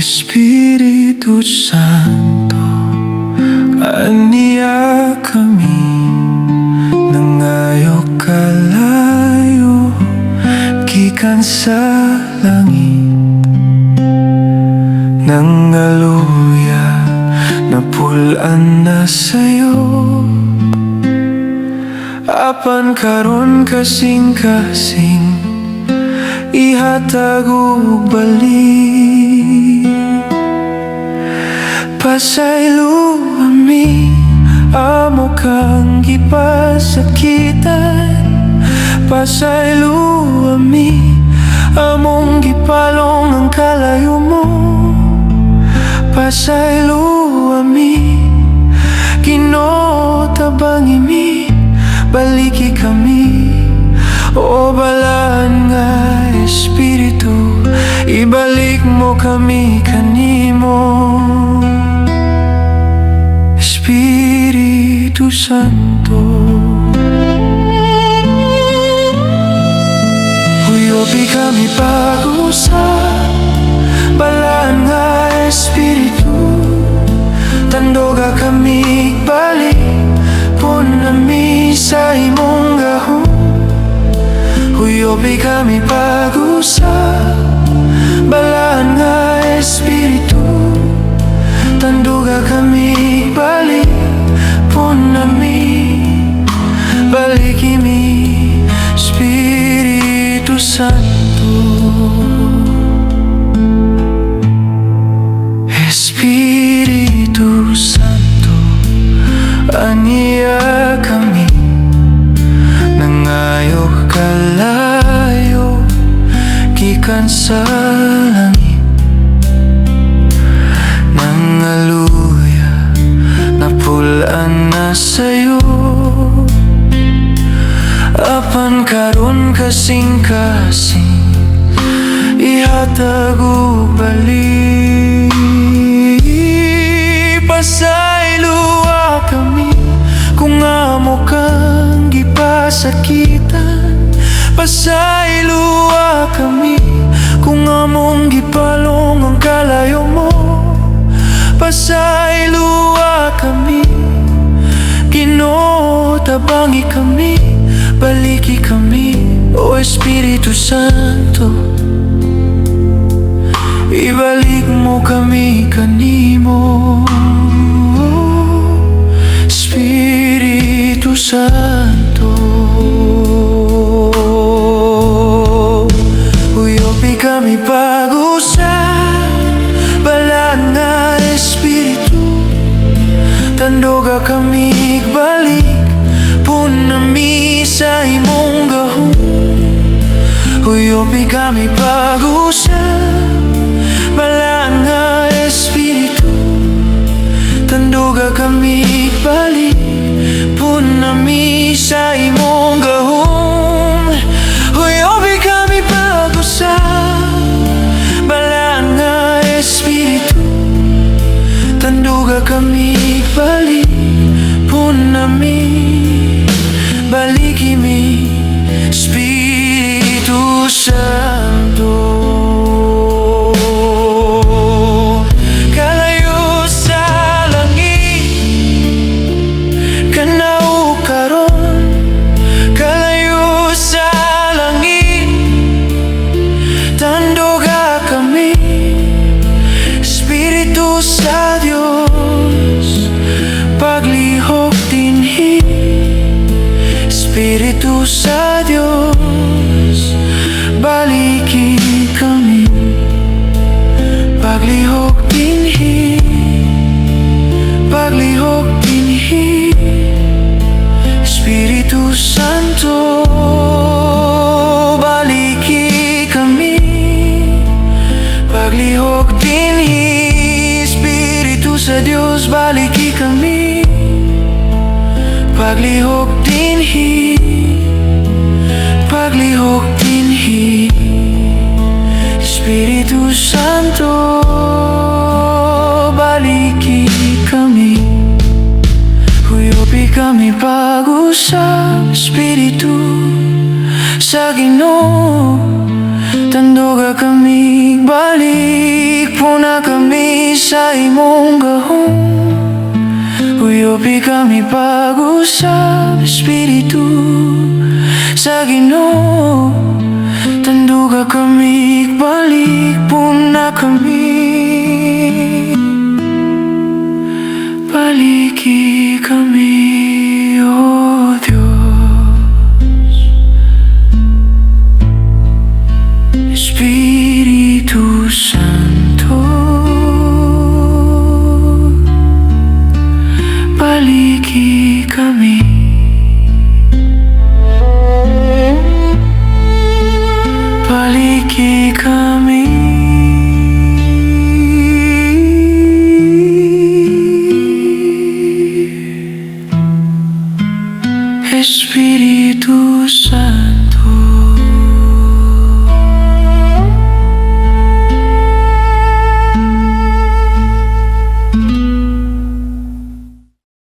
Espiritu Santo, aniya kami, nangayo kalayo, gikan sa langit. Nangaluya, napulaan na sa'yo, apan karon kasing-kasing ihatag ug balik. Pasaylo ami, amo kang gipasakitan. Pasaylo ami, among gipalong ang kalayo mo. Pasaylo ami, Ginoo tabangi mi, baliki kami. O balaan nga Espiritu, ibalik mo kami kanimo. Espiritu Santo, huyobi kami pag-usap. Balaan nga Espiritu, tandoga kami balik. Punami sa imong gahom, huyobi kami pag-usap. Balaan nga Espiritu, tanduga kami balik. Punami balik kami, Espiritu Santo. Espiritu Santo, aniya kami, nangayo kalayo, gikan sa langit. Nangaluya, napulaan na sa'yo, apan karon kasing-kasing ihatag ug balik. Pasaylo kami kung amo kang gipasakitan. Pasaylo kami kung among gipalong ang kalayo mo. Pasaylo kami, Ginoo tabangi kami, baliki kami. O Espiritu Santo, ibalik mo kami kanimo. Espiritu Santo, huyobi kami pag-usap. Balaan nga Espiritu, tandoga kami balik. Punami sa imong gahom, huyobi kami pag-usap. Balaan nga Espiritu, tandoga kami balik. Punami sa imong gahom, huyobi kami pag-usap. Balaan nga Espiritu, tanduga kami balik. Punami balik kami, Espiritu Santo. Kalayo sa langit, kanaw karon. Kalayo sa langit, tandoga kami. Espiritu sa Dios, paglihok dinhi. Espiritu sa Dios, baliki kami. Paglihok dinhi, paglihok dinhi. Espiritu Santo, baliki kami. Paglihok dinhi, Espiritu sa Dios, baliki kami. Paglihok dinhi, paglihok dinhi. Espiritu Santo, baliki kami. Huyobi kami pag-usap. Espiritu sa Ginoo, tandoga kami balik. puna kami sa imong gahong. Uyobi kami bago sa Espiritu sa Ginoo. Tanduga kami, balik puna kami. Baliki kami, oh Diyos. Espiritu Santo, baliki kami. Baliki kami. Espiritu Santo.